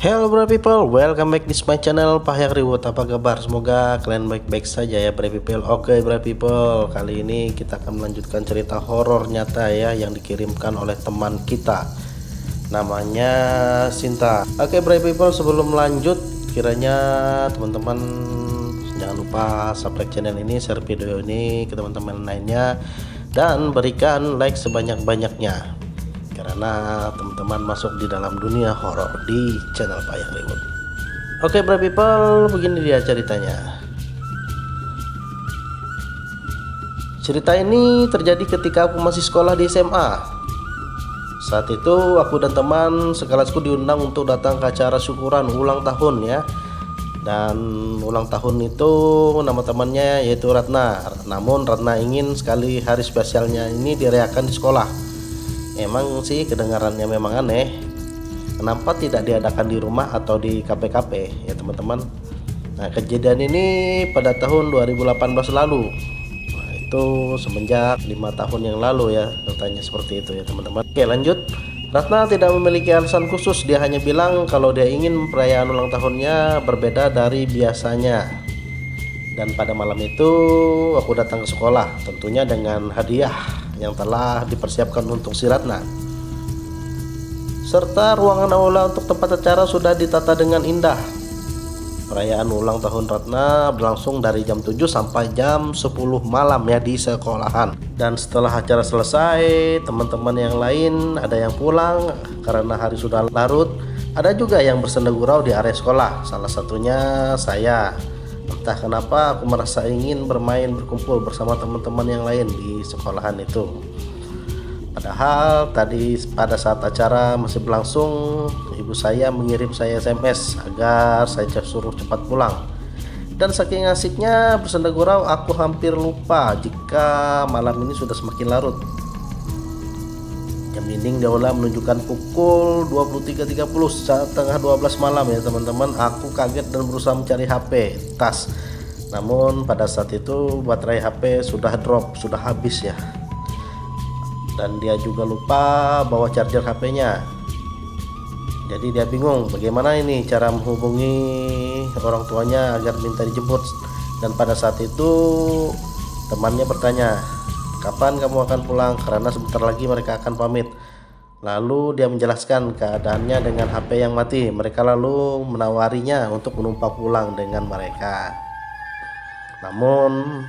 Hello bro people, welcome back di my channel Pahyak Reward. Apa kabar? Semoga kalian baik-baik saja ya bro people. Oke bro people, kali ini kita akan melanjutkan cerita horor nyata ya yang dikirimkan oleh teman kita, namanya Sinta. Oke bro people, sebelum lanjut, kiranya teman-teman jangan lupa subscribe channel ini, share video ini ke teman-teman lainnya, dan berikan like sebanyak-banyaknya karena teman-teman masuk di dalam dunia horor di channel Pahyak Reward. Oke bro people, begini dia ceritanya. Cerita ini terjadi ketika aku masih sekolah di SMA. Saat itu aku dan teman sekelasku diundang untuk datang ke acara syukuran ulang tahun ya. Dan ulang tahun itu nama temannya yaitu Ratna. Namun Ratna ingin sekali hari spesialnya ini dirayakan di sekolah. Emang sih kedengarannya memang aneh, kenapa tidak diadakan di rumah atau di kafe-kafe ya teman-teman. Nah kejadian ini pada tahun 2018 lalu. Nah itu semenjak 5 tahun yang lalu ya, katanya seperti itu ya teman-teman. Oke lanjut. Ratna tidak memiliki alasan khusus, dia hanya bilang kalau dia ingin perayaan ulang tahunnya berbeda dari biasanya. Dan pada malam itu aku datang ke sekolah, tentunya dengan hadiah yang telah dipersiapkan untuk si Ratna. Serta ruangan aula untuk tempat acara sudah ditata dengan indah. Perayaan ulang tahun Ratna berlangsung dari jam 7 sampai jam 10 malam ya di sekolahan. Dan setelah acara selesai, teman-teman yang lain ada yang pulang karena hari sudah larut. Ada juga yang bersenda gurau di area sekolah, salah satunya saya. Entah kenapa aku merasa ingin berkumpul bersama teman-teman yang lain di sekolahan itu. Padahal tadi pada saat acara masih berlangsung, ibu saya mengirim saya SMS agar saya suruh cepat pulang. Dan saking asiknya bersenda gurau, aku hampir lupa jika malam ini sudah semakin larut. Jam dinding di aula menunjukkan pukul 23.30, setengah 12 malam ya teman-teman. Aku kaget dan berusaha mencari HP, tas. Namun pada saat itu baterai HP sudah drop, sudah habis ya. Dan dia juga lupa bawa charger HP-nya. Jadi dia bingung bagaimana ini cara menghubungi orang tuanya agar minta dijemput. Dan pada saat itu temannya bertanya, kapan kamu akan pulang? Karena sebentar lagi mereka akan pamit. Lalu dia menjelaskan keadaannya dengan HP yang mati. Mereka lalu menawarinya untuk menumpang pulang dengan mereka. Namun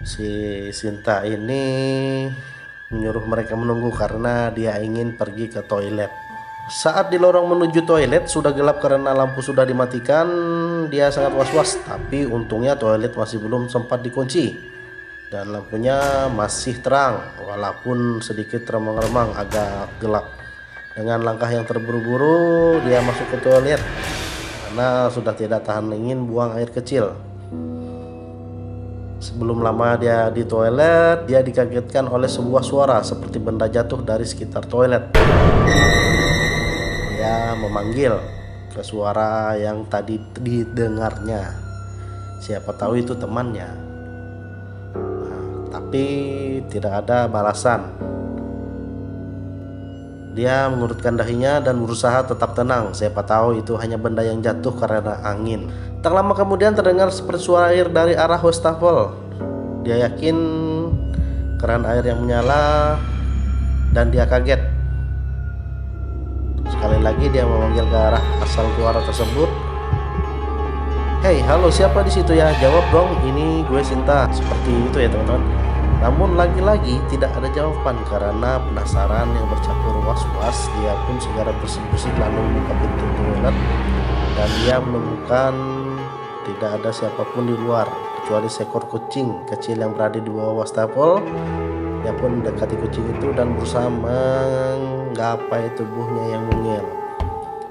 si Sinta ini menyuruh mereka menunggu karena dia ingin pergi ke toilet. Saat di lorong menuju toilet sudah gelap karena lampu sudah dimatikan. Dia sangat was-was, tapi untungnya toilet masih belum sempat dikunci dan lampunya masih terang walaupun sedikit remang-remang agak gelap. Dengan langkah yang terburu-buru dia masuk ke toilet karena sudah tidak tahan ingin buang air kecil. Sebelum lama dia di toilet, dia dikagetkan oleh sebuah suara seperti benda jatuh dari sekitar toilet. Dia memanggil ke suara yang tadi didengarnya. Siapa tahu itu temannya. Tapi tidak ada balasan. Dia mengurutkan dahinya dan berusaha tetap tenang. Siapa tahu itu hanya benda yang jatuh karena angin. Tak lama kemudian terdengar seperti suara air dari arah wastafel. Dia yakin keran air yang menyala dan dia kaget. Sekali lagi dia memanggil ke arah asal suara tersebut. Hei, halo, siapa di situ ya? Jawab dong, ini gue Sinta. Seperti itu ya teman-teman. Namun lagi-lagi tidak ada jawaban karena penasaran yang bercampur was-was. Dia pun segera bersih-bersih lalu membuka pintu toilet dan dia menemukan tidak ada siapapun di luar kecuali seekor kucing kecil yang berada di bawah wastafel. Dia pun mendekati kucing itu dan berusaha menggapai tubuhnya yang mungil.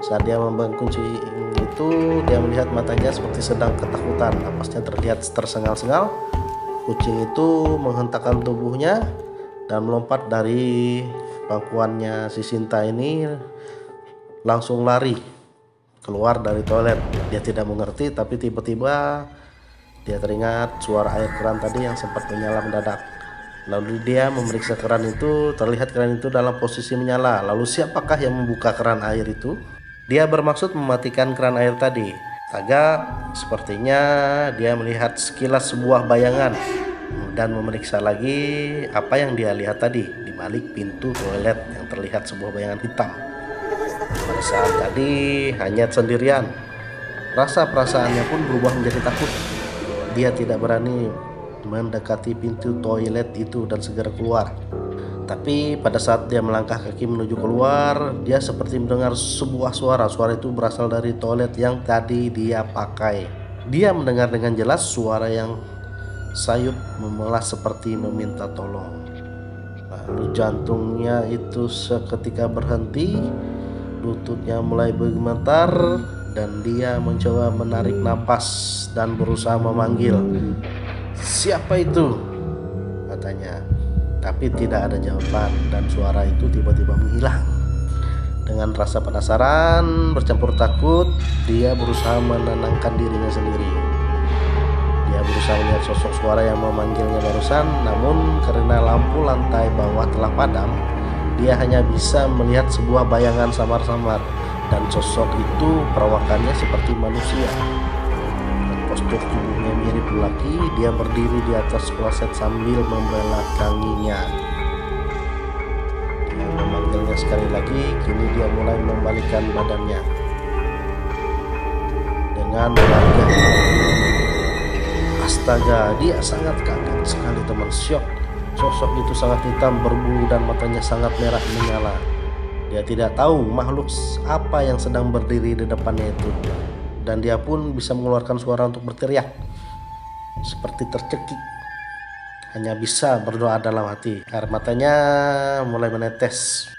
Saat dia membangun kucing itu, dia melihat matanya seperti sedang ketakutan. Napasnya terlihat tersengal-sengal. Kucing itu menghentakkan tubuhnya dan melompat dari pangkuannya si Sinta ini, langsung lari keluar dari toilet. Dia tidak mengerti, tapi tiba-tiba dia teringat suara air keran tadi yang sempat menyala mendadak. Lalu dia memeriksa keran itu, terlihat keran itu dalam posisi menyala. Lalu siapakah yang membuka keran air itu? Dia bermaksud mematikan keran air tadi. Astaga, sepertinya dia melihat sekilas sebuah bayangan dan memeriksa lagi apa yang dia lihat tadi di balik pintu toilet yang terlihat sebuah bayangan hitam. Pada saat tadi hanya sendirian, rasa perasaannya pun berubah menjadi takut. Dia tidak berani mendekati pintu toilet itu dan segera keluar. Tapi pada saat dia melangkah kaki menuju keluar, dia seperti mendengar sebuah suara. Suara itu berasal dari toilet yang tadi dia pakai. Dia mendengar dengan jelas suara yang sayup memelas seperti meminta tolong. Lalu jantungnya itu seketika berhenti, lututnya mulai bergemetar, dan dia mencoba menarik napas dan berusaha memanggil, "Siapa itu?" katanya. Tapi tidak ada jawaban dan suara itu tiba-tiba menghilang. Dengan rasa penasaran bercampur takut, dia berusaha menenangkan dirinya sendiri. Dia berusaha melihat sosok suara yang memanggilnya barusan, namun karena lampu lantai bawah telah padam, dia hanya bisa melihat sebuah bayangan samar-samar, dan sosok itu perawakannya seperti manusia. Postur tubuhnya mirip lelaki. Dia berdiri di atas kloset sambil membelakanginya. Dia memanggilnya sekali lagi. Kini dia mulai membalikkan badannya dengan wajah. Astaga, dia sangat kaget sekali, teman. Syok. Sosok itu sangat hitam, berbulu, dan matanya sangat merah menyala. Dia tidak tahu makhluk apa yang sedang berdiri di depannya itu, dan dia pun bisa mengeluarkan suara untuk berteriak seperti tercekik. Hanya bisa berdoa dalam hati. Air matanya mulai menetes.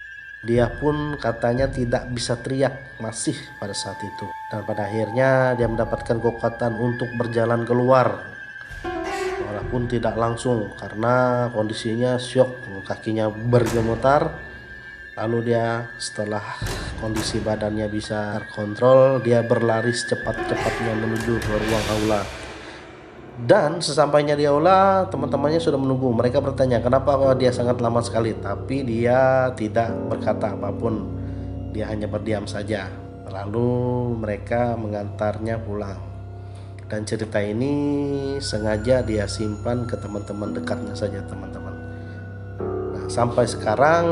Dia pun katanya tidak bisa teriak masih pada saat itu. Dan pada akhirnya dia mendapatkan kekuatan untuk berjalan keluar, walaupun tidak langsung karena kondisinya syok. Kakinya bergemetar. Lalu dia, setelah kondisi badannya bisa terkontrol, dia berlari secepat-cepatnya menuju ke ruang aula. Dan sesampainya di aula, teman-temannya sudah menunggu. Mereka bertanya kenapa dia sangat lama sekali, tapi dia tidak berkata apapun. Dia hanya berdiam saja. Lalu mereka mengantarnya pulang. Dan cerita ini sengaja dia simpan ke teman-teman dekatnya saja, teman-teman. Nah, sampai sekarang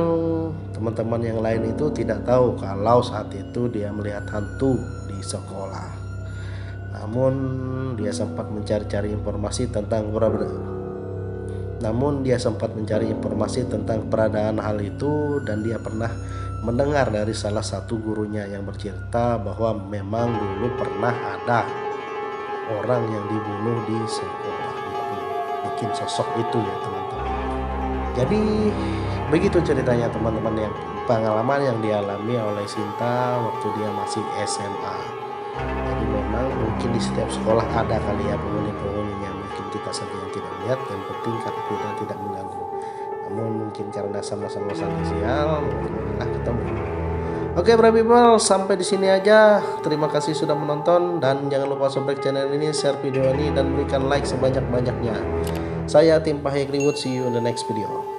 teman-teman yang lain itu tidak tahu kalau saat itu dia melihat hantu di sekolah. Namun dia sempat mencari informasi tentang keberadaan hal itu, dan dia pernah mendengar dari salah satu gurunya yang bercerita bahwa memang dulu pernah ada orang yang dibunuh di sekolah itu. Bikin sosok itu ya, teman-teman. Jadi begitu ceritanya, teman-teman, yang pengalaman yang dialami oleh Sinta waktu dia masih SMA. Jadi memang mungkin di setiap sekolah ada kali ya penghuni-penghuninya. Mungkin kita saja yang tidak melihat, yang penting karena kita tidak mengganggu. Namun mungkin karena sama-sama sial, mungkin ketemu. Oke, bro people, sampai di sini aja. Terima kasih sudah menonton, dan jangan lupa subscribe channel ini, share video ini, dan berikan like sebanyak-banyaknya. Saya Tim Pahek Reward, see you in the next video.